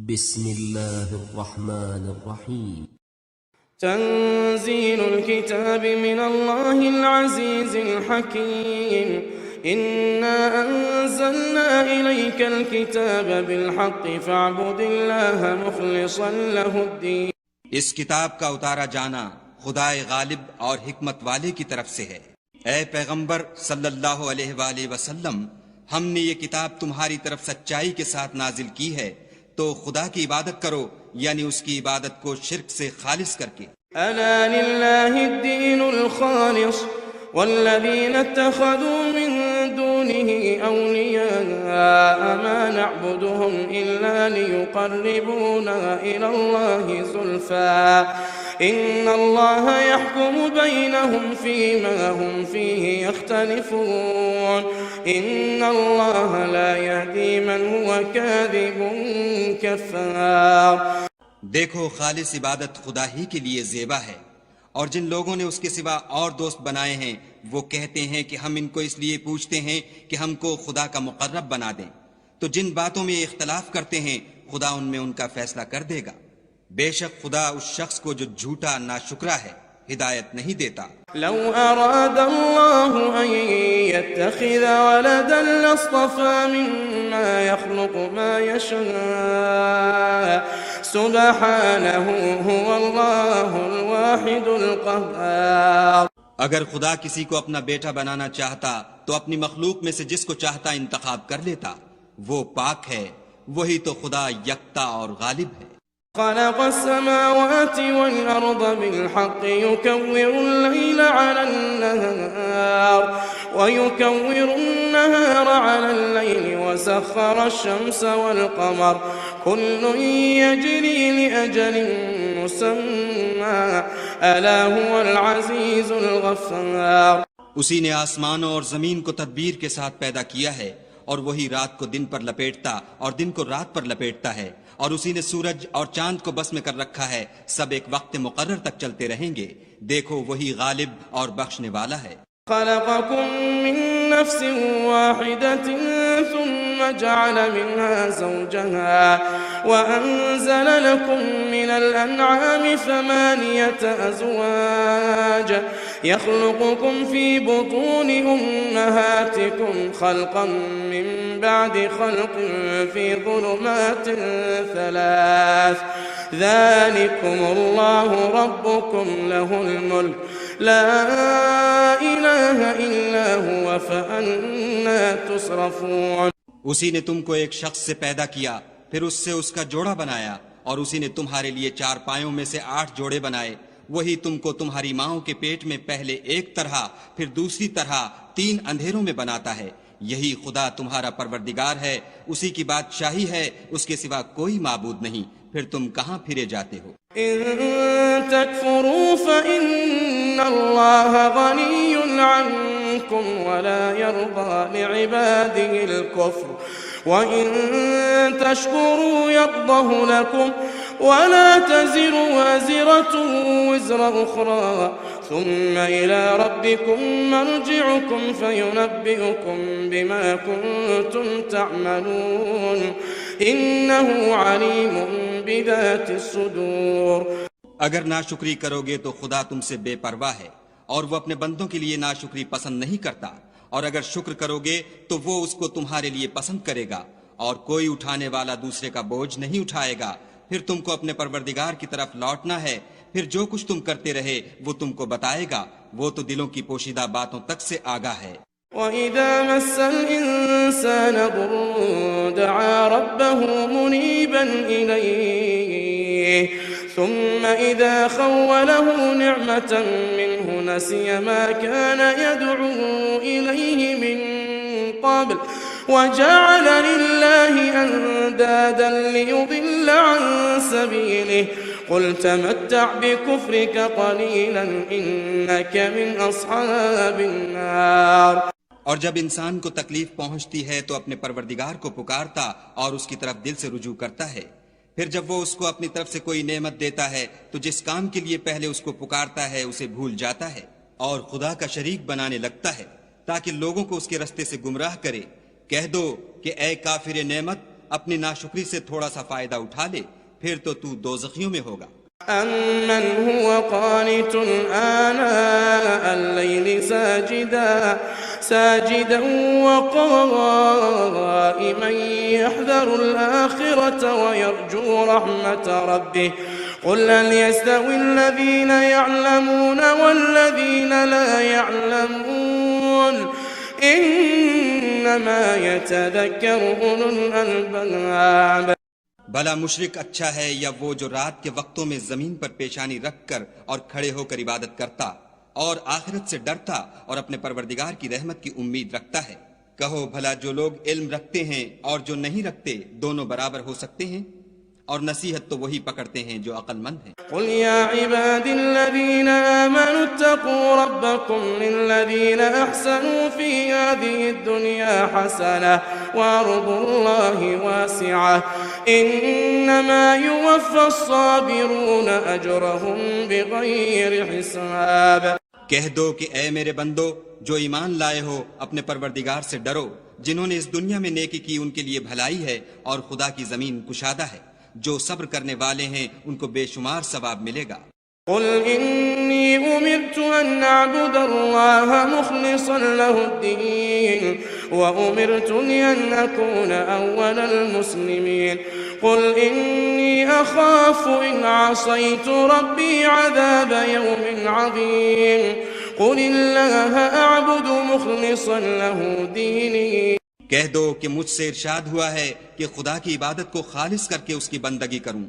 بسم الله الرحمن الرحيم تنزيل الكتاب من الله العزيز الحكيم إنا أنزلنا إليك الكتاب بالحق فاعبد الله مخلصا له الدين۔ اس کتاب کا اتارا جانا خدائے غالب اور حکمت والے کی طرف سے ہے۔ اے پیغمبر صلی اللہ علیہ وآلہ وسلم، ہم نے یہ کتاب تمہاری طرف سچائی کے ساتھ نازل کی ہے، تو خدا کی عبادت کرو، یعنی اس کی عبادت کو شرک سے خالص کر کے۔ ألا لله الدين الخالص والذين اتخذوا من دونه أولياء ما نعبدهم إلا ليقربونا إلى الله زلفى إن الله يحكم بينهم فيما هم فيه يختلفون إن الله لا يهدي من هو كاذب كفار۔ دیکھو، خالص عبادت خدا ہی کے لیے زیبا ہے، اور جن لوگوں نے اس کے سوا اور دوست بنائے ہیں وہ کہتے ہیں کہ ہم ان کو اس لیے پوچھتے ہیں کہ ہم کو خدا کا مقرب بنا دیں، تو جن باتوں میں اختلاف کرتے ہیں خدا ان میں ان کا فیصلہ کر دے گا۔ بے شک خدا اس شخص کو جو جھوٹا ناشکرا ہے ہدایت نہیں دیتا۔ لو أراد الله أن يتخذ ولدا لاصطفى مما يخلق ما يشاء سبحانه هو الله الواحد القهار۔ اگر خدا کسی کو اپنا بیٹا بنانا چاہتا تو اپنی مخلوق میں سے جس کو چاہتا انتخاب کر لیتا، وہ پاک ہے، وہی تو خدا یکتا اور غالب ہے۔ خلق السماوات والأرض بالحق يكور الليل على النهار ويكور النهار على الليل وسخر الشمس والقمر كل يجري لأجل مسمى ألا هو العزيز الغفار۔ اسی نے آسمانوں اور زمین کو تدبیر کے ساتھ پیدا کیا ہے، اور وہی رات کو دن پر لپیٹتا اور دن کو رات پر لپیٹتا ہے، اور اسی نے سورج اور چاند کو بس میں کر رکھا ہے، سب ایک وقت مقرر تک چلتے رہیں گے۔ دیکھو، وہی غالب اور بخشنے والا ہے۔ خلقكم من نفس واحدة ثم جعل منها زوجها وأنزل لكم من الأنعام 8 أزواج يخلقكم في بطون أمهاتكم خلقا من بعد خلق في ظلمات 3 ذلكم الله ربكم له الملك لا إله إلا هو فأنا تصرفون۔ اسی نے تم کو ایک شخص سے پیدا کیا، پھر اس سے اس کا جوڑا بنایا، اور اسی نے تمہارے لیے 4 پایوں میں سے 8 جوڑے بنائے۔ وہی تم کو تمہاری ماؤں کے پیٹ میں پہلے ایک طرح پھر دوسری طرح 3 اندھیروں میں بناتا ہے۔ یہی خدا تمہارا پروردگار ہے، اسی کی بادشاہی ہے، اس کے سوا کوئی معبود نہیں، پھر تم کہاں پھرے جاتے ہو؟ إن تكفروا فإن الله غني عنكم ولا يرضى لعباده الكفر وإن تشكروا يرضه لكم ولا تزر وازرة وزر أخرى ثم إلى ربكم مرجعكم فينبئكم بما كنتم تعملون إنه عليم بذات الصدور۔ اگر ناشکری کرو گے تو خدا تم سے بے پرواہ ہے، اور وہ اپنے بندوں کے لیے ناشکری پسند نہیں کرتا، اور اگر شکر کرو گے تو وہ اس کو تمہارے لیے پسند کرے گا، اور کوئی اٹھانے والا دوسرے کا بوجھ نہیں اٹھائے گا۔ پھر تم کو اپنے پروردگار کی طرف لوٹنا ہے، پھر جو کچھ تم کرتے رہے وہ تم کو بتائے گا، وہ تو دلوں کی پوشیدہ باتوں تک سے آگاہ ہے۔ وَإِذَا مَسَّ الْإِنسَانَ ضُرٌّ دَعَا رَبَّهُ مُنِيبًا إِلَيْهِ ثُمَّ إِذَا خَوَّلَهُ نِعْمَةً مِّنْهُ نَسِيَ مَا كَانَ يَدْعُو إِلَيْهِ مِن قَبْلُ وَجَعَلَ لِلَّهِ أَندَادًا لِّيُضِلَّ عَن سَبِيلِهِ قُلْ تَمَتَّعْ بِكُفْرِكَ قَلِيلًا إِنَّكَ مِنْ أَصْحَابِ النَّارِ۔ اور جب انسان کو تکلیف پہنچتی ہے تو اپنے پروردگار کو پکارتا اور اس کی طرف دل سے رجوع کرتا ہے، پھر جب وہ اس کو اپنی طرف سے کوئی نعمت دیتا ہے تو جس کام کے لیے پہلے اس کو پکارتا ہے اسے بھول جاتا ہے اور خدا کا شریک بنانے لگتا ہے تاکہ لوگوں کو اس کے رستے سے گمراہ کرے۔ کہہ دو کہ اے کافر نعمت، اپنی ناشکری سے تھوڑا سا فائدہ اٹھا لے پھر تو دوزخیوں میں ہوگا۔ أَمَّنْ هُوَ قَانِتٌ آنَاءَ اللَّيْلِ سَاجِدًا وَقَائِمًا يَحْذَرُ الْآخِرَةَ وَيَرْجُو رَحْمَةَ رَبِّهِ قُلْ هَلْ يَسْتَوِي الَّذِينَ يَعْلَمُونَ وَالَّذِينَ لَا يَعْلَمُونَ إِنَّمَا يَتَذَكَّرُ أُولُو الْأَلْبَابِ۔ بھلا مشرک اچھا ہے یا وہ جو رات کے وقتوں میں زمین پر پیشانی رکھ کر اور کھڑے ہو کر عبادت کرتا اور آخرت سے ڈرتا اور اپنے پروردگار کی رحمت کی امید رکھتا ہے؟ کہو بھلا جو لوگ علم رکھتے ہیں اور جو نہیں رکھتے دونوں برابر ہو سکتے ہیں؟ اور نصیحت تو وہی پکڑتے ہیں جو عقل مند ہیں۔ قل يا عباد الذين آمنوا اتقوا ربكم للذين أحسنوا في هذه الدنيا حسنة وأرض الله واسعة إنما يوفى الصابرون أجرهم بغير حساب۔ کہہ دو کہ اے میرے بندو جو ایمان لائے ہو اپنے پروردگار سے ڈرو، جنہوں نے اس دنیا میں نیکی کی ان کے لیے بھلائی ہے اور خدا کی زمین کشادہ ہے، جو صبر کرنے والے ہیں ان کو بے شمار ثواب ملے گا۔ قل إني أمرت أن أعبد الله مخلصا له الدين وأمرت أن أكون أول المسلمين قل إني أخاف إن عصيت ربي عذاب يوم عظيم قل الله أعبد مخلصا له ديني۔ کہہ دو کہ مجھ سے ارشاد ہوا ہے کہ خدا کی عبادت کو خالص کر کے اس کی بندگی کروں،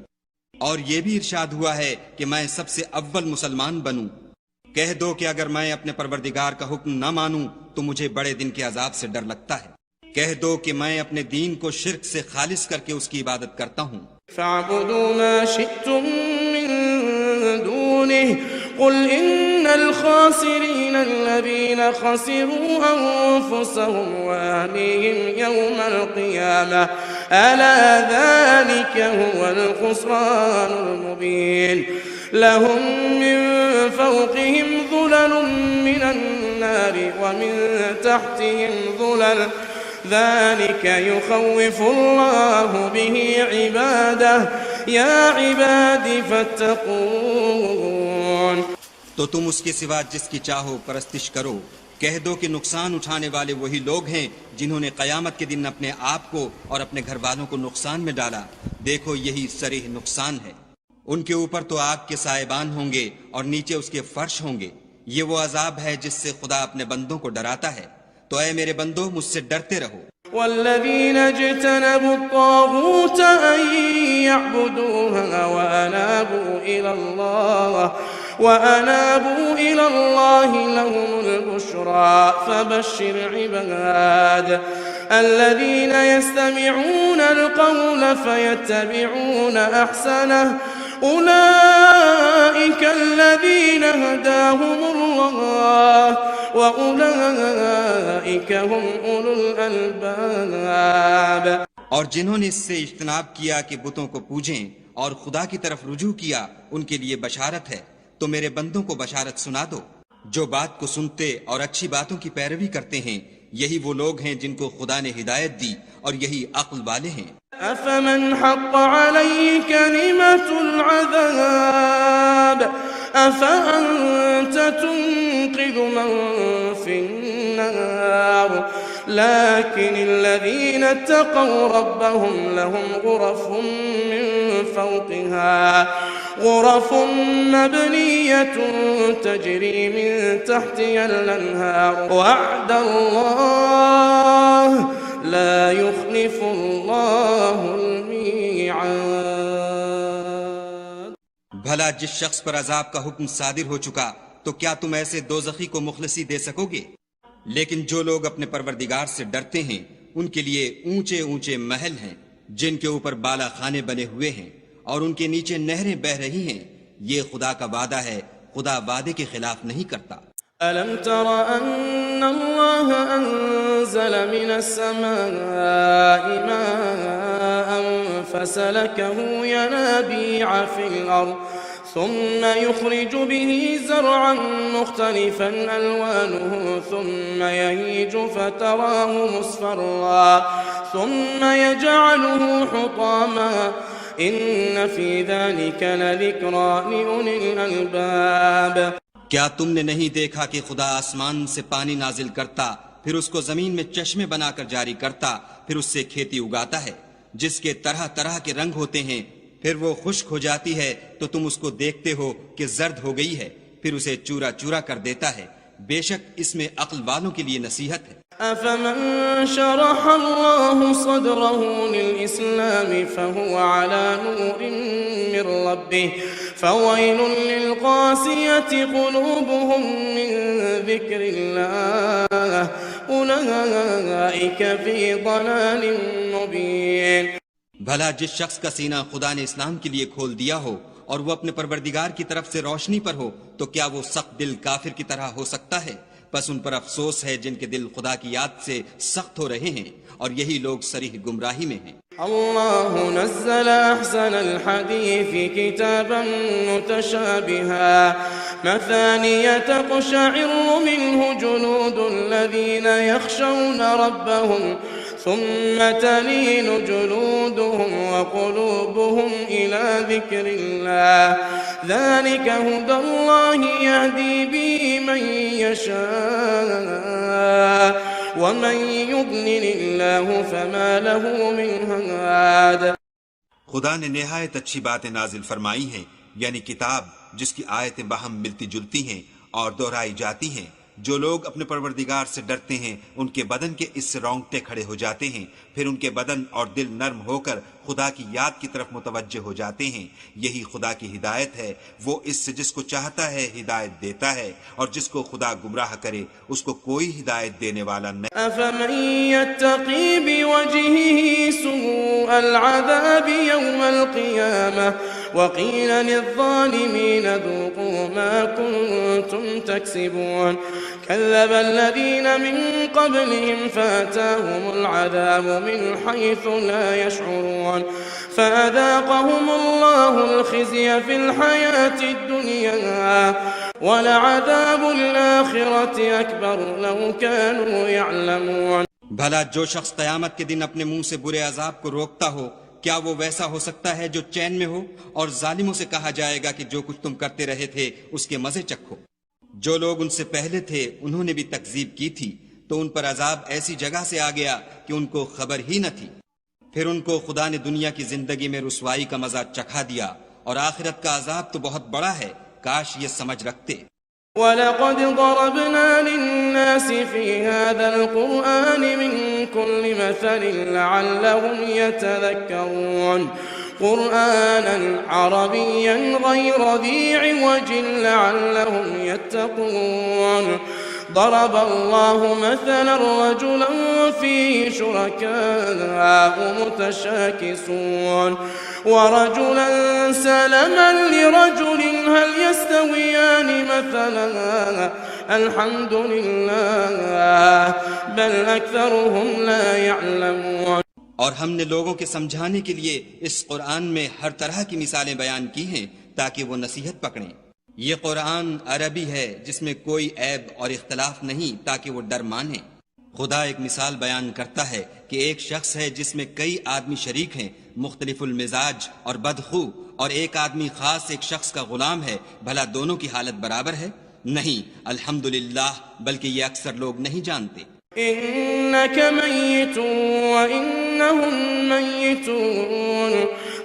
اور یہ بھی ارشاد ہوا ہے کہ میں سب سے اول مسلمان بنوں۔ کہہ دو کہ اگر میں اپنے پروردگار کا حکم نہ مانوں تو مجھے بڑے دن کے عذاب سے ڈر لگتا ہے۔ کہہ دو کہ میں اپنے دین کو شرک سے خالص کر کے اس کی عبادت کرتا ہوں۔ فاعبدوا ما شئتم من دونه قل إن الخاسرين الذين خسروا أنفسهم وأهليهم يوم القيامة ألا ذلك هو الخسران المبين لهم من فوقهم ظلل من النار ومن تحتهم ظلل ذلك يخوف الله به عباده يا عباد فاتقون۔ تو تم اس کے سوا جس کی چاہو پرستش کرو۔ کہہ دو کہ نقصان اٹھانے والے وہی لوگ ہیں جنہوں نے قیامت کے دن اپنے آپ کو اور اپنے گھر والوں کو نقصان میں ڈالا۔ دیکھو یہی صریح نقصان ہے۔ ان کے اوپر تو آگ کے سائبان ہوں گے اور نیچے اس کے فرش ہوں گے۔ یہ وہ عذاب ہے جس سے خدا اپنے بندوں کو ڈراتا ہے۔ تو اے میرے بندو مجھ سے ڈرتے رہو۔ والذين اجتنبوا الطاغوت أن يعبدوها وأنابوا إلى الله لهم البشرى فبشر عباد الذين يستمعون القول فيتبعون أحسنه أولئك الذين هداهم الله وأولئك هم أولو الألباب۔ اور جنہوں نے اس سے اجتناب کیا کہ بتوں کو پوجیں اور خدا کی طرف رجوع کیا ان کے لیے بشارت ہے۔ تو میرے بندوں کو بشارت سنا دو جو بات کو سنتے اور اچھی باتوں کی پیروی کرتے ہیں، یہی وہ لوگ ہیں جن کو خدا نے ہدایت دی اور یہی عقل والے ہیں۔ أفمن حق عليه كلمة العذاب أفأنت تنقذ من في النار لكن الذين اتقوا ربهم لهم غرف مبنية تجري من تحتها الأنهار وعد الله لا يخلف الله الميعاد۔ بھلا جس شخص پر عذاب کا حکم صادر ہو چکا تو کیا تم ایسے دوزخی کو مخلصی دے سکو گے؟ لیکن جو لوگ اپنے پروردگار سے ڈرتے ہیں ان کے لیے اونچے اونچے محل ہیں جن کے اوپر بالا خانے بنے ہوئے ہیں اور ان کے نیچے نہریں بہ رہی ہیں۔ یہ خدا کا وعدہ ہے، خدا وعدے کے خلاف نہیں کرتا۔ ألم تر أن الله أنزل من السماء ماء فسلكه ينابيع في الأرض ثم يخرج به زرعا مختلفا ألوانه ثم يهيج فتراه مصفرا ثم يجعله حطاما إن في ذلك لذكرى لأولي الألباب. کیا تم نے نہیں دیکھا کہ خدا آسمان سے پانی نازل کرتا، پھر اس کو زمین میں چشمے بنا کر جاری کرتا، پھر اس سے کھیتی اگاتا ہے جس کے طرح طرح کے رنگ ہوتے ہیں، پھر وہ خشک ہو جاتی ہے تو تم اس کو دیکھتے ہو کہ زرد ہو گئی ہے، پھر اسے چورا چورا کر دیتا ہے. بے شک اس میں عقل والوں کے لیے نصیحت ہے. أفمن شرح الله صدره للإسلام فهو على نور من ربه فويل للقاسية قلوبهم من ذكر الله أولئك في ضلال مبين. بھلا جس شخص کا سینہ خدا نے اسلام کے لیے کھول دیا ہو اور وہ اپنے پروردگار کی طرف سے روشنی پر ہو تو کیا وہ سخت دل کافر کی طرح ہو سکتا ہے؟ بس ان پر افسوس ہے جن کے دل خدا کی یاد سے سخت ہو رہے ہیں اور یہی لوگ صریح گمراہی میں ہیں. الله نزل أحسن الحديث كتابا متشابها مثانية تقشعر منه جلود الذين يخشون ربهم ثم تلين جلودهم وقلوبهم إلى ذكر الله ذلك هدى الله يهدي به من يشاء ومن يضلل الله فما له من هاد. خدا نے نہایت اچھی باتیں نازل فرمائی ہیں، یعنی کتاب جس کی آیتیں باہم ملتی جلتی ہیں اور دہرائی جاتی ہیں. جو لوگ اپنے پروردگار سے ڈرتے ہیں ان کے بدن کے اس سے رونگٹے کھڑے ہو جاتے ہیں، پھر ان کے بدن اور دل نرم ہو کر خدا کی یاد کی طرف متوجہ ہو جاتے ہیں. یہی خدا کی ہدایت ہے، وہ اس سے جس کو چاہتا ہے ہدایت دیتا ہے اور جس کو خدا گمراہ کرے اس کو کوئی ہدایت دینے والا نہیں. أفمن يتقي بوجهه سوء العذاب يوم القيامة وقيل للظالمين ذوقوا ما كنتم تكسبون كذب الذين من قبلهم فأتاهم العذاب من حيث لا يشعرون فأذاقهم الله الخزي في الحياة الدنيا ولعذاب الآخرة أكبر لو كانوا يعلمون. بھلا جو شخص قیامت کے دن اپنے منہ سے برے عذاب کو روکتا ہو کیا وہ ویسا ہو سکتا ہے جو چین میں ہو؟ اور ظالموں سے کہا جائے گا کہ جو کچھ تم کرتے رہے تھے اس کے مزے چکھو. جو لوگ ان سے پہلے تھے انہوں نے بھی تکذیب کی تھی تو ان پر عذاب ایسی جگہ سے آ گیا کہ ان کو خبر ہی نہ تھی. پھر ان کو خدا نے دنیا کی زندگی میں رسوائی کا مزہ چکھا دیا اور آخرت کا عذاب تو بہت بڑا ہے، کاش یہ سمجھ رکھتے. وَلَقَدْ ضَرَبْنَا لِلنَّاسِ فِي هَذَا الْقُرْآنِ مِنْ كُلِّ مَثَلٍ لَعَلَّهُمْ يَتَذَكَّرُونَ قُرْآنًا عَرَبِيًّا غَيْرَ ذِي عِوَجٍ لَعَلَّهُمْ يَتَّقُونَ. ضرب الله مثلا رجلا فيه شركاء متشاكسون ورجلا سلما لرجل هل يستويان مثلا الحمد لله بل أكثرهم لا يعلمون. اور ہم نے لوگوں کے سمجھانے کے لیے اس قرآن میں ہر طرح کی مثالیں بیان کی ہیں تاکہ وہ نصیحت پکڑیں. یہ قرآن عربی ہے جس میں کوئی عیب اور اختلاف نہیں تاکہ وہ ڈر مانیں. خدا ایک مثال بیان کرتا ہے کہ ایک شخص ہے جس میں کئی آدمی شریک ہیں مختلف المزاج اور بدخو، اور ایک آدمی خاص ایک شخص کا غلام ہے. بھلا دونوں کی حالت برابر ہے؟ نہیں، الحمدللہ، بلکہ یہ اکثر لوگ نہیں جانتے. إنك ميت وإنهم ميتون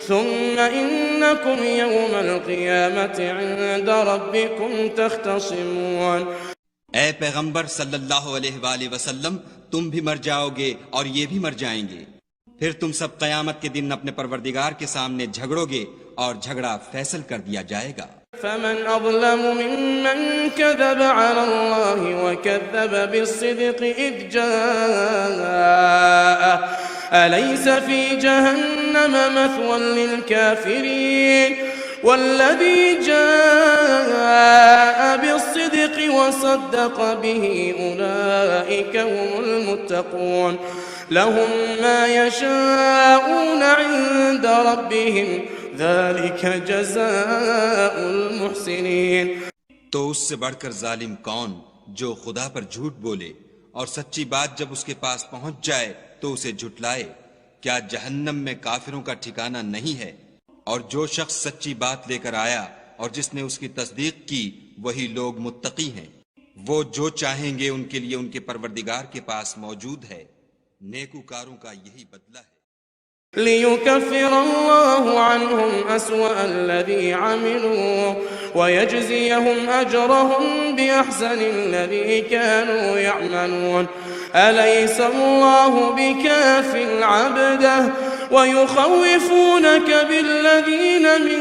ثم إنكم يوم القيامة عند ربكم تختصمون. اے پیغمبر صلی اللہ علیہ وآلہ وسلم، تم بھی مر جاؤ گے اور یہ بھی مر جائیں گے، پھر تم سب قیامت کے دن اپنے پروردگار کے سامنے جھگڑو گے اور جھگڑا فیصل کر دیا جائے گا. فمن أظلم ممن كذب على الله وكذب بالصدق إذ جاءه أليس في جهنم مثوى للكافرين والذي جاء بالصدق وصدق به أولئك هم المتقون لهم ما يشاءون عند ربهم ذلك جزاء المحسنين. تو اس سے بڑھ کر ظالم کون جو خدا پر جھوٹ بولے اور سچی بات جب اس کے پاس پہنچ جائے تو اسے جھٹلائے. کیا جہنم میں کافروں کا ٹھکانہ نہیں ہے؟ اور جو شخص سچی بات لے کر آیا اور جس نے اس کی تصدیق کی وہی لوگ متقی ہیں. وہ جو چاہیں گے ان کے لیے ان کے پروردگار کے پاس موجود ہے. نیکوکاروں کا یہی بدلہ ہے. ليكفر الله عنهم أسوأ الذي عملوا ويجزيهم أجرهم بأحسن الذي كانوا يعملون. أليس الله بكاف عبده ويخوفونك بالذين من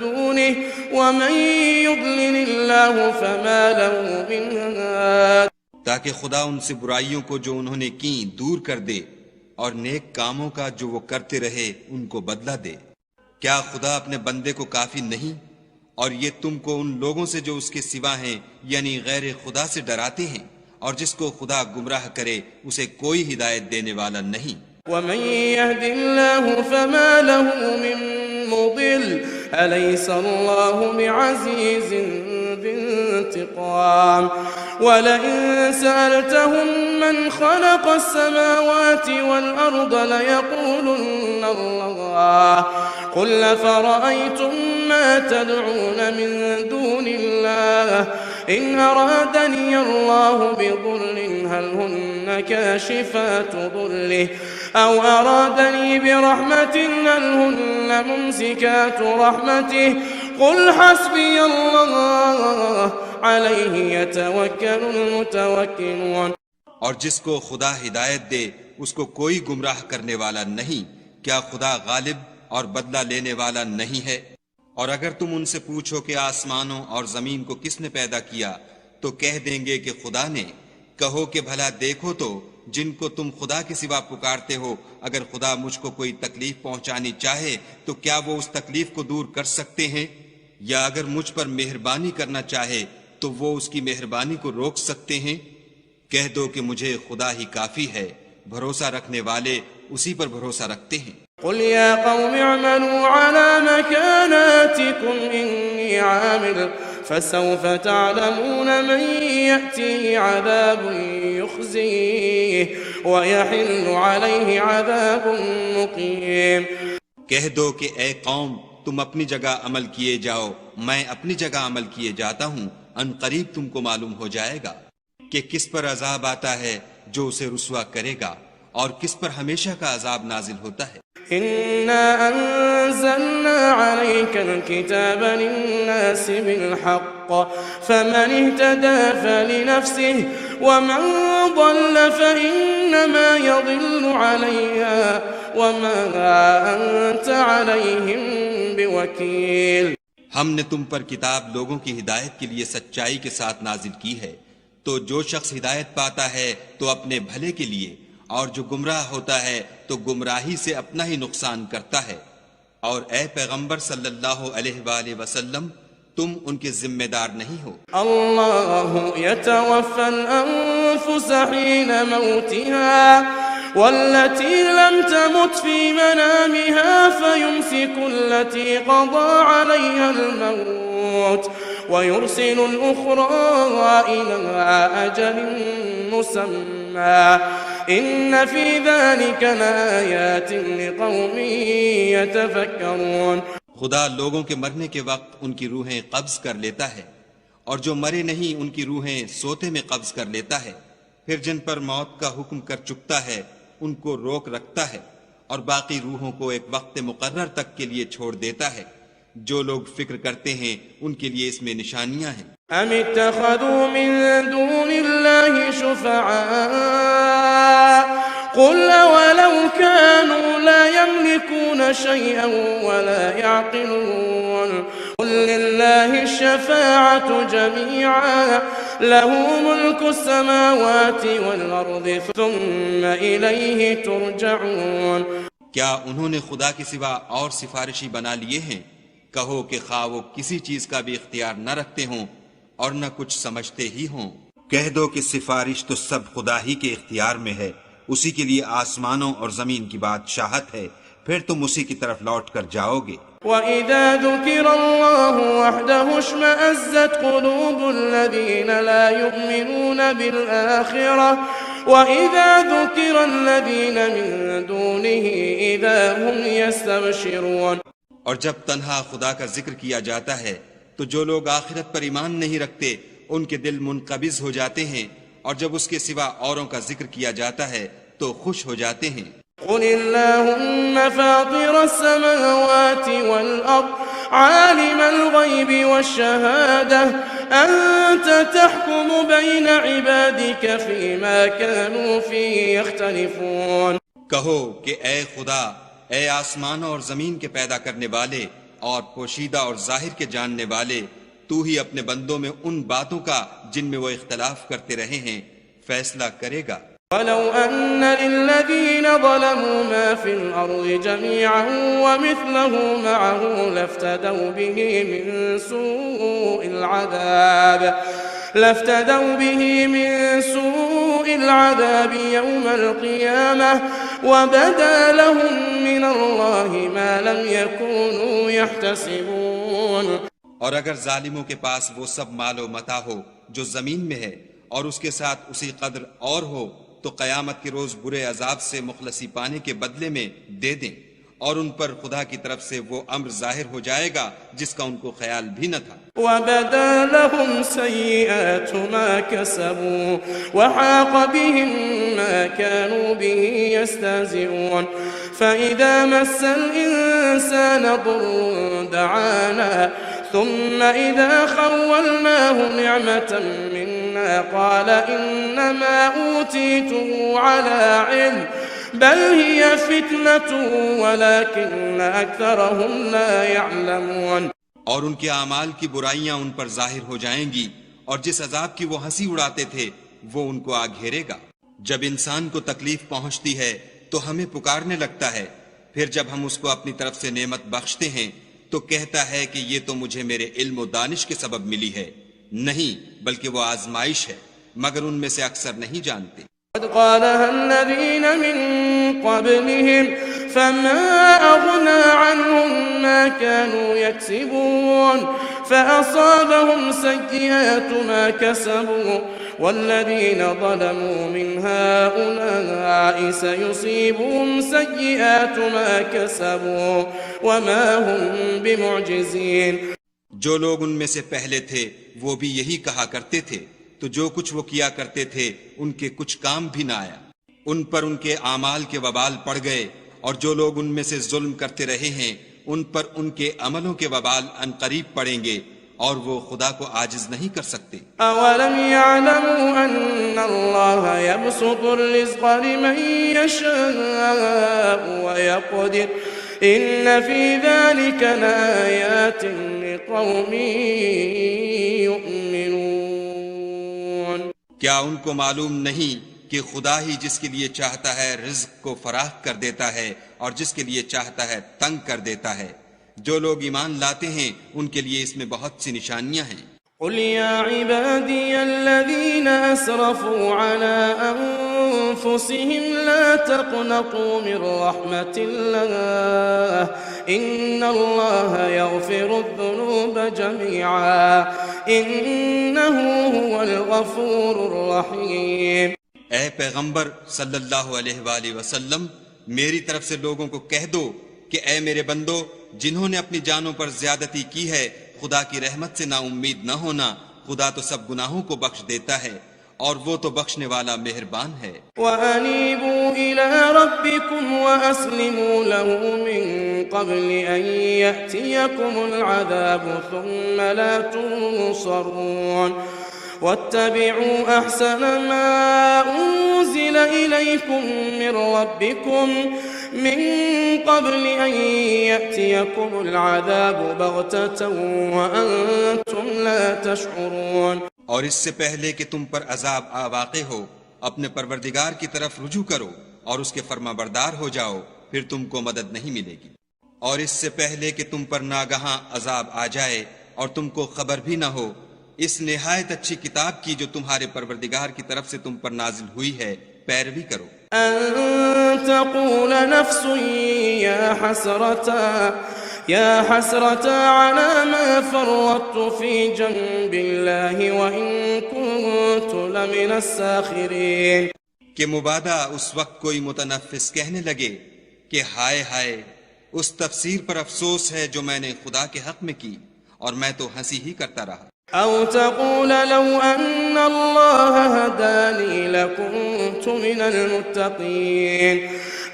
دونه ومن يضلل الله فما له من هاد. تاکہ خدا ان سے برائیوں کو جو انہوں نے کی دور کر دے اور نیک کاموں کا جو وہ کرتے رہے ان کو بدلہ دے. کیا خدا اپنے بندے کو کافی نہیں؟ اور یہ تم کو ان لوگوں سے جو اس کے سوا ہیں یعنی غیر خدا سے ڈراتے ہیں، اور جس کو خدا گمراہ کرے اسے کوئی ہدایت دینے والا نہیں. ومن يهد الله فما له من مضل أليس الله بعزيز ذي انتقام. ولئن سألتهم من خلق السماوات والأرض ليقولن الله قل فرأيتم ما تدعون من دون الله إن أرادني الله بضر هل هن كاشفات ضره أو أرادني برحمة هل هن ممسكات رحمته قل حسبي الله عليه يتوكل المتوكلون. اور جس کو خدا ہدایت دے اس کو کوئی گمراہ کرنے والا نہیں. کیا خدا غالب اور بدلہ لینے والا نہیں ہے؟ اور اگر تم ان سے پوچھو کہ آسمانوں اور زمین کو کس نے پیدا کیا تو کہہ دیں گے کہ خدا نے. کہو کہ بھلا دیکھو تو جن کو تم خدا کے سوا پکارتے ہو اگر خدا مجھ کو کوئی تکلیف پہنچانی چاہے تو کیا وہ اس تکلیف کو دور کر سکتے ہیں؟ یا اگر مجھ پر مہربانی کرنا چاہے تو وہ اس کی مہربانی کو روک سکتے ہیں؟ کہہ دو کہ مجھے خدا ہی کافی ہے. بھروسہ رکھنے والے اسی پر بھروسہ رکھتے ہیں. قل يا قوم اعملوا على مكاناتكم إني عامل فسوف تعلمون من يأتيه عذاب يخزيه ويحل عليه عذاب مقيم. کہہ دو کہ اے قوم تم اپنی جگہ عمل کیے جاؤ، میں اپنی جگہ عمل کیے جاتا ہوں. ان قریب تم کو معلوم ہو جائے گا کہ کس پر عذاب آتا ہے جو اسے رسوا کرے گا اور کس پر ہمیشہ کا عذاب نازل ہوتا ہے. إنا أنزلنا عليك الكتاب للناس بالحق فمن اهتدى فلنفسه ومن ضل فإنما يضل عليها وما أنت عليهم بوكيل. ہم نے تم پر کتاب لوگوں کی ہدایت کے لیے سچائی کے ساتھ نازل کی ہے، تو جو شخص ہدایت پاتا ہے تو اپنے بھلے کے لیے، اور جو گمراہ ہوتا ہے تو گمراہی سے اپنا ہی نقصان کرتا ہے. اور اے پیغمبر صلی اللہ علیہ وآلہ وسلم تم ان کے ذمہ دار نہیں ہو. اللہ يتوفى الأنفس حين موتها والتي لم تمت في منامها فيمسك التي قضى عليها الموت ويرسل الأخرى إلى أجل مسمى إن في ذلك لآيات لقوم يتفكرون. خدا لوگوں کے مرنے کے وقت ان کی روحیں قبض کر لیتا ہے، اور جو مرے نہیں ان کی روحیں سوتے میں قبض کر لیتا ہے. پھر جن پر موت کا حکم کر چکتا ہے ان کو روک رکھتا ہے، اور باقی روحوں کو ایک وقت مقرر تک کے لیے چھوڑ دیتا ہے. جو لوگ فکر کرتے ہیں ان کے لیے اس میں نشانیاں ہیں. ام اتخذوا من دون الله شفعاء قل ولو كانوا لا يملكون شيئا ولا يعقلون قل لله الشفاعة جميعا له ملك السماوات والأرض ثم إليه ترجعون. کیا انہوں نے خدا کے سوا اور سفارشی بنا لیے ہیں؟ کہو کہ خواہ وہ کسی چیز کا بھی اختیار نہ رکھتے ہوں اور نہ کچھ سمجھتے ہی ہوں. کہہ دو کہ سفارش تو سب خدا ہی کے اختیار میں ہے. اسی کے لیے آسمانوں اور زمین کی بادشاہت ہے. پھر تم اسی کی طرف لوٹ کر جاؤ گے۔ وَإِذَا ذُكِرَ اللَّهُ وَحْدَهُ اشْمَأَزَّتْ قُلُوبُ الَّذِينَ لَا يُؤْمِنُونَ بِالْآخِرَةِ وَإِذَا ذُكِرَ الَّذِينَ مِن دُونِهِ إِذَا هُمْ يَسْتَبْشِرُونَ۔ اور جب تنہا خدا کا ذکر کیا جاتا ہے تو جو لوگ آخرت پر ایمان نہیں رکھتے ان کے دل منقبض ہو جاتے ہیں، اور جب اس کے سوا اوروں کا ذکر کیا جاتا ہے تو خوش ہو جاتے ہیں۔ قل اللهم فاطر السماوات والأرض عالم الغيب والشهادة أنت تحكم بين عبادك فيما كانوا فيه يختلفون۔ کہو کہ اے خدا، اے آسمان اور زمین کے پیدا کرنے والے اور پوشیدہ اور ظاہر کے جاننے والے، تو ہی اپنے بندوں میں ان باتوں کا جن میں وہ اختلاف کرتے رہے ہیں فیصلہ کرے گا۔ وَلَوْ أَنَّ لِلَّذِينَ ظَلَمُوا مَا فِي الْأَرْضِ جَمِيعًا وَمِثْلَهُ مَعَهُ لَافْتَدَوْا بِهِ مِن سُوءِ الْعَذَابِ يَوْمَ الْقِيَامَةِ وَبَدَا لَهُم مِّنَ اللَّهِ مَا لَمْ يَكُونُوا يَحْتَسِبُونَ۔ اور اگر ظالموں کے پاس وہ سب مال و متاع ہو جو زمین میں ہے اور اس کے ساتھ اسی قدر اور ہو تو قیامت کے روز برے عذاب سے مخلصی پانے کے بدلے میں دے دیں، اور ان پر خدا کی طرف سے وہ امر ظاہر ہو جائے گا جس کا ان کو خیال بھی نہ تھا۔ وَبَدَا لَهُمْ سَيِّئَاتُ مَا كَسَبُوا وَحَاقَ بِهِم مَّا كَانُوا بِهِ يَسْتَهْزِئُونَ فَإِذَا مَسَّ الْإِنسَانَ ضُرٌّ دَعَانَا ثم إذا خولناه نعمة منا قال إنما أوتيته على علم بل هي فتنة ولكن أكثرهم لا يعلمون۔ اور ان کے اعمال کی برائیاں ان پر ظاہر ہو جائیں گی، اور جس عذاب کی وہ ہنسی اڑاتے تھے وہ ان کو آ گھیرے گا۔ جب انسان کو تکلیف پہنچتی ہے تو ہمیں پکارنے لگتا ہے، پھر جب ہم اس کو اپنی طرف سے نعمت بخشتے ہیں تو کہتا ہے کہ یہ تو مجھے میرے علم و دانش کے سبب ملی ہے، نہیں بلکہ وہ آزمائش ہے، مگر ان میں سے اکثر نہیں جانتے۔ قد قالها الذين من قبلهم فما أغنى عنهم ما كانوا يكسبون فأصابهم سيئات ما كسبوا والذين ظلموا من هؤلاء سيصيبهم سيئات ما كسبوا وما هم بمعجزين۔ جو لوگ ان میں سے پہلے تھے وہ بھی یہی کہا کرتے تھے، تو جو کچھ وہ کیا کرتے تھے ان کے کچھ کام بھی نہ آیا، ان پر ان کے اعمال کے وبال پڑ گئے، اور جو لوگ ان میں سے ظلم کرتے رہے ہیں ان پر ان کے عملوں کے وبال عنقریب پڑیں گے، اور وہ خدا کو عاجز نہیں کر سکتے۔ اولم يعلموا ان اللہ يبسط الرزق لمن يشاء ويقدر ان في ذلك لآيات لقوم يؤمنون۔ کیا ان کو معلوم نہیں کہ خدا ہی جس کے لیے چاہتا ہے رزق کو فراخ کر دیتا ہے اور جس کے لیے چاہتا ہے تنگ کر دیتا ہے؟ جو لوگ ایمان لاتے ہیں ان کے لیے اس میں بہت سی نشانیاں ہیں۔ قل يا عبادي الذين أسرفوا على أنفسهم لا تقنطوا من رحمة الله إن الله يغفر الذنوب جميعا إنه هو الغفور الرحيم۔ اے پیغمبر صلی اللہ علیہ وآلہ وسلم، میری طرف سے لوگوں کو کہہ دو کہ اے میرے بندو، جنہوں نے اپنی جانوں پر زیادتی کی ہے خدا کی رحمت سے نا امید نہ ہونا، خدا تو سب گناہوں کو بخش دیتا ہے اور وہ تو بخشنے والا مہربان ہے۔ وَأَنِيبُوا إِلَىٰ رَبِّكُمْ وَأَسْلِمُوا لَهُ مِن قَبْلِ أَن يَأْتِيَكُمُ الْعَذَابُ ثُمَّ لَا تُنصَرُونَ وَاتَّبِعُوا أَحْسَنَ مَا أُنزِلَ إِلَيْكُم مِّن رَّبِّكُم من قبل أن يأتيكم العذاب بغتة وأنتم لا تشعرون۔ اور اس سے پہلے کہ تم پر عذاب واقع ہو اپنے پروردگار کی طرف رجوع کرو اور اس کے فرما بردار ہو جاؤ، پھر تم کو مدد نہیں ملے گی۔ اور اس سے پہلے کہ تم پر ناگہاں عذاب آ جائے اور تم کو خبر بھی نہ ہو، اس نہایت اچھی کتاب کی جو تمہارے پروردگار کی طرف سے تم پر نازل ہوئی ہے پیروی کرو۔ أن تقول نفس يا حسرة على ما فرطت في جنب الله وإن كنت لمن الساخرين. کہ مبادہ اس وقت کوئی متنفس کہنے لگے کہ ہائے ہائے، اس تفسیر پر افسوس ہے جو میں نے خدا کے حق میں کی، اور میں تو ہنسی ہی کرتا رہا. أو تقول لو أن الله هداني لكنت من المتقين.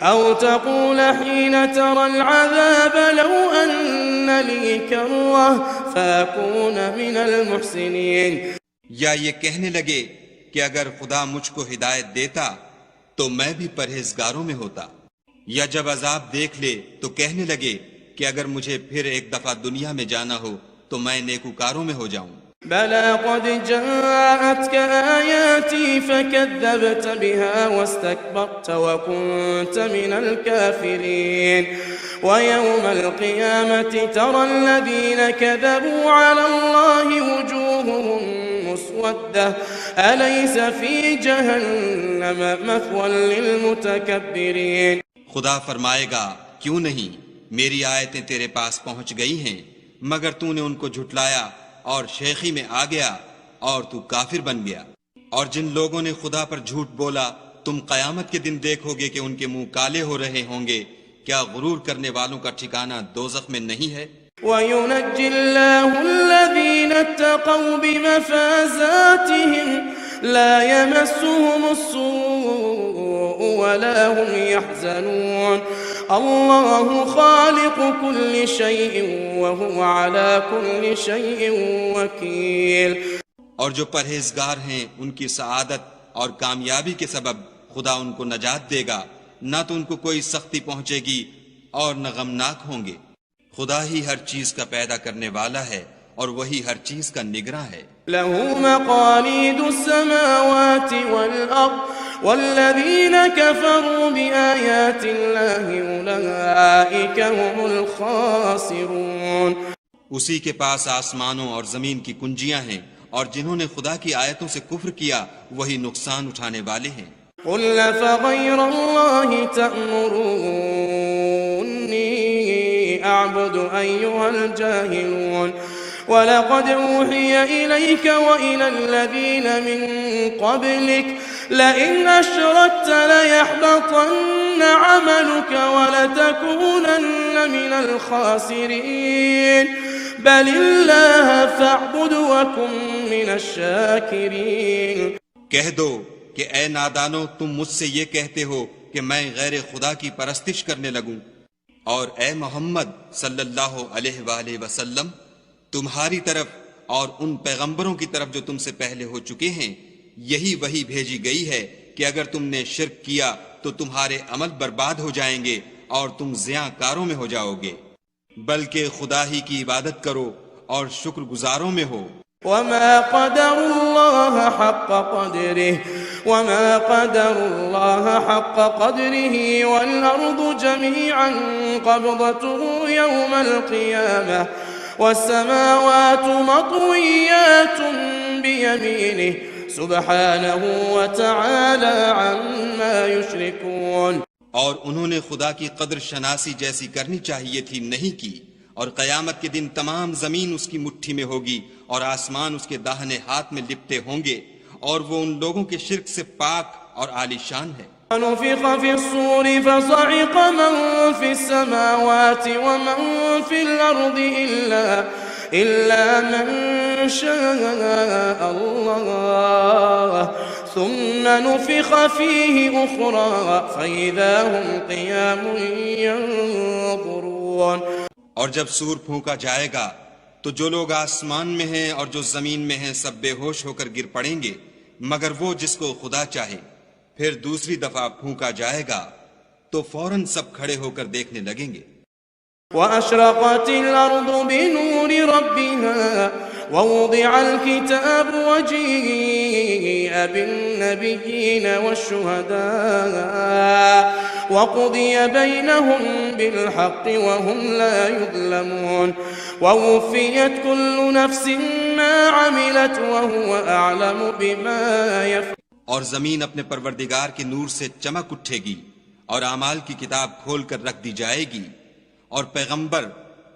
أو تقول حين ترى العذاب لو أن لي كرة فأكون من المحسنين. یا یہ کہنے لگے کہ اگر خدا مجھ کو ہدایت دیتا تو میں بھی پرہیزگاروں میں ہوتا. یا جب عذاب دیکھ لے تو کہنے لگے کہ اگر مجھے پھر ایک دفعہ دنیا میں جانا ہو تو میں نیکوکاروں میں ہو جاؤں. بلى قد جاءتك آياتي فكذبت بها واستكبرت وكنت من الكافرين. ويوم القيامة ترى الذين كذبوا على الله وجوههم مسودة أليس في جهنم مثوى للمتكبرين. خدا فرمائے گا کیوں نہیں میری آیتیں تیرے پاس پہنچ گئی ہیں مگر تو نے ان کو جھٹلایا اور شیخی میں آ گیا اور تو کافر بن گیا. اور جن لوگوں نے خدا پر جھوٹ بولا تم قیامت کے دن دیکھو گے کہ ان کے منہ کالے ہو رہے ہوں گے. کیا غرور کرنے والوں کا ٹھکانہ دوزخ میں نہیں ہے؟ وَيُنَجِّي اللَّهُ الَّذِينَ اتَّقَوْا بِمَفَازَاتِهِمْ لَا يَمَسُّهُمُ السُّوءُ وَلَا هُمْ يَحْزَنُونَ. اللہ خالق كل شيء وهو على كل شيء وكيل. اور جو پرہیزگار ہیں ان کی سعادت اور کامیابی کے سبب خدا ان کو نجات دے گا، نہ تو ان کو کوئی سختی پہنچے گی اور نہ غمناک ہوں گے. خدا ہی ہر چیز کا پیدا کرنے والا ہے اور وہی ہر چیز کا نگراں ہے. له مقاليد السماوات والأرض والذين كفروا بآيات الله أولئك هم الخاسرون. اسی کے پاس آسمانوں اور زمین کی کنجیاں ہیں اور جنہوں نے خدا کی آیتوں سے کفر کیا وہی نقصان اٹھانے والے ہیں. قل فغير الله تأمروني أعبد أيها الجاهلون. وَلَقَدْ أُوحِيَ إِلَيْكَ وَإِلَى الَّذِينَ مِن قَبْلِكَ لَئِنْ أَشْرَكْتَ لَيَحْبَطَنَّ عَمَلُكَ وَلَتَكُونَنَّ مِنَ الْخَاسِرِينَ. بَلِ اللَّهَ فَاعْبُدْ وَكُن مِّنَ الشَّاكِرِينَ. کہہ دو کہ اے نادانو تم مجھ سے یہ کہتے ہو کہ میں غیر خدا کی پرستش کرنے لگوں، اور اے محمد صلی اللہ علیہ وآلہ وسلم تمہاری طرف اور ان پیغمبروں کی طرف جو تم سے پہلے ہو چکے ہیں یہی وحی بھیجی گئی ہے کہ اگر تم نے شرک کیا تو تمہارے عمل برباد ہو جائیں گے اور تم زیاں کاروں میں ہو جاؤ گے، بلکہ خدا ہی کی عبادت کرو اور شکر گزاروں میں ہو. وما قدر الله حق قدره وما قدر الله حق قدره والأرض جميعا قبضته يوم القيامة والسماوات مطويات بيمينه سبحانه وتعالى عما يشركون. اور انہوں نے خدا کی قدر شناسی جیسی کرنی چاہیے تھی نہیں کی. اور قیامت کے دن تمام زمین اس کی مٹھی میں ہوگی اور آسمان اس کے داہنے ہاتھ میں لپٹے ہوں گے، اور وہ ان لوگوں کے شرک سے پاک اور عالی شان ہے. ونفخ في الصور فصعق من في السماوات ومن في الأرض إلا من شاء الله ثم نفخ فيه أخرى فإذا هم قيام ينظرون. اور جب سور پھونکا جائے گا تو جو لوگ آسمان میں ہیں اور جو زمین میں ہیں سب بے ہوش ہو کر گر پڑیں گے مگر وہ جس کو خدا چاہے. پھر دوسری دفعہ پھونکا جائے گا تو فوراً سب کھڑے ہو کر دیکھنے لگیں گے. وَأَشْرَقَتِ الْأَرْضُ بِنُورِ رَبِّهَا وَوُضِعَ الْكِتَابُ وَجِيءَ بِالنَّبِيِّينَ وَالشُّهَدَاءِ وَقُضِيَ بَيْنَهُم بِالْحَقِّ وَهُمْ لَا يُظْلَمُونَ. وَوُفِّيَتْ كُلُّ نَفْسٍ مَّا عَمِلَتْ وَهُوَ أَعْلَمُ بِمَا يَفْعَلُونَ. اور زمین اپنے پروردگار کے نور سے چمک اٹھے گی اور اعمال کی کتاب کھول کر رکھ دی جائے گی اور پیغمبر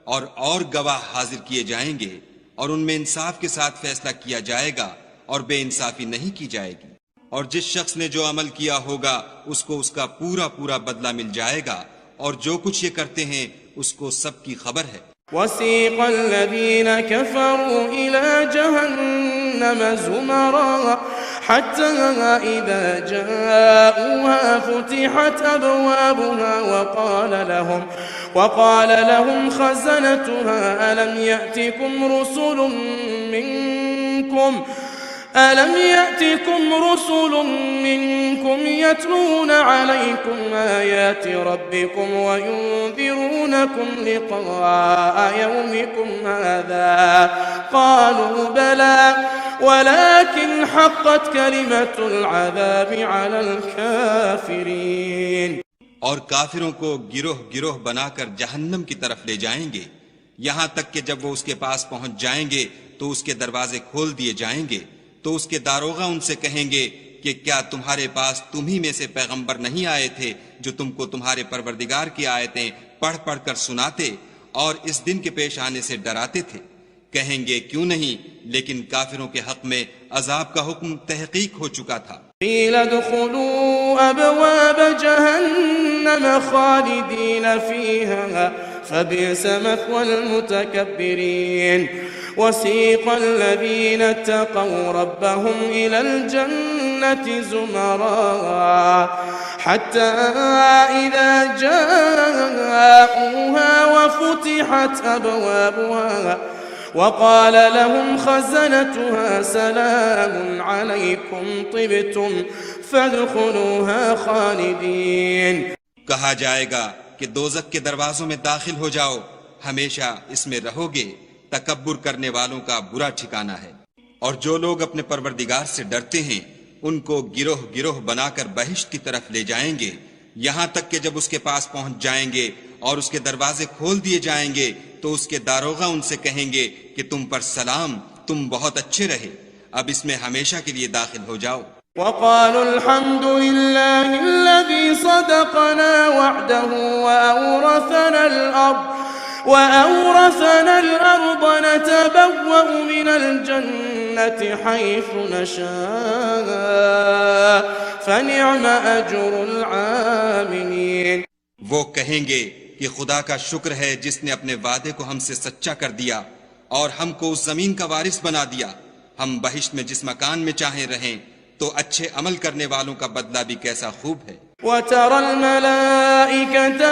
اور گواہ حاضر کیے جائیں گے اور ان میں انصاف کے ساتھ فیصلہ کیا جائے گا اور بے انصافی نہیں کی جائے گی، اور جس شخص نے جو عمل کیا ہوگا اس کو اس کا پورا پورا بدلہ مل جائے گا، اور جو کچھ یہ کرتے ہیں اس کو سب کی خبر ہے۔ وسيق الذين كفروا إلى جهنم زمرا حتى إذا جاءوها فتحت أبوابها وقال لهم خزنتها ألم يأتكم رسل منكم يتلون عليكم آيات ربكم وينذرونكم لقاء يومكم هذا قالوا بلى ولكن حقت كلمة العذاب على الكافرين۔ اور کافروں کو گروہ گروہ بنا کر جہنم کی طرف لے جائیں گے، یہاں تک کہ جب وہ اس کے پاس پہنچ جائیں گے تو اس کے دروازے کھول دیے جائیں گے، تو اس کے داروغہ ان سے کہیں گے کہ کیا تمہارے پاس تمہی میں سے پیغمبر نہیں آئے تھے جو تم کو تمہارے پروردگار کی آیتیں پڑھ پڑھ کر سناتے اور اس دن کے پیش آنے سے ڈراتے تھے؟ کہیں گے کیوں نہیں، لیکن کافروں کے حق میں عذاب کا حکم تحقیق ہو چکا تھا۔ قیل ادخلوا ابواب جہنم خالدین فیہا فبئس مثوى المتکبرین۔ وسيق الذين اتقوا ربهم إلى الجنة زمرا حتى إذا جاءوها وفتحت أبوابها وقال لهم خزنتها سلام عليكم طبتم فادخلوها خالدين۔ کہا جائے گا کہ دوزخ کے دروازوں میں داخل ہو جاؤ، ہمیشہ اس میں رہو گے، تکبر کرنے والوں کا برا ٹھکانہ ہے۔ اور جو لوگ اپنے پروردگار سے ڈرتے ہیں ان کو گروہ گروہ بنا کر بہشت کی طرف لے جائیں گے، یہاں تک کہ جب اس کے پاس پہنچ جائیں گے اور اس کے دروازے کھول دیے جائیں گے تو اس کے داروغہ ان سے کہیں گے کہ تم پر سلام، تم بہت اچھے رہے، اب اس میں ہمیشہ کے لیے داخل ہو جاؤ۔ وقالوا الحمد لله الذي صدقنا وعده وأورثنا الأرض نتبوأ من الجنة حيث نشاء فنعم أجر العاملين۔ وہ کہیں گے کہ خدا کا شکر ہے جس نے اپنے وعدے کو ہم سے سچا کر دیا اور ہم کو اس زمین کا وارث بنا دیا، ہم بہشت میں جس مکان میں چاہیں رہیں، تو اچھے عمل کرنے والوں کا بدلہ بھی کیسا خوب ہے۔ وترى الملائكة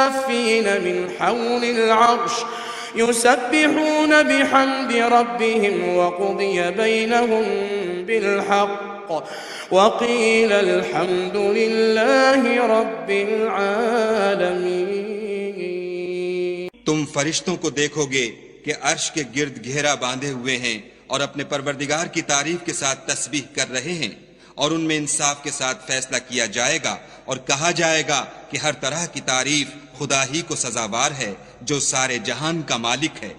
حافين من حول العرش يسبحون بحمد ربهم وقضي بينهم بالحق وقيل الحمد لله رب العالمين۔ تم فرشتوں کو دیکھو گے کہ عرش کے گرد گھیرا باندھے ہوئے ہیں اور اپنے پروردگار کی تعریف کے ساتھ تسبیح کر رہے ہیں، اور ان میں انصاف کے ساتھ فیصلہ کیا جائے گا اور کہا جائے گا کہ ہر طرح کی تعریف خدا ہی کو سزاوار ہے جو سارے جہان کا مالک ہے۔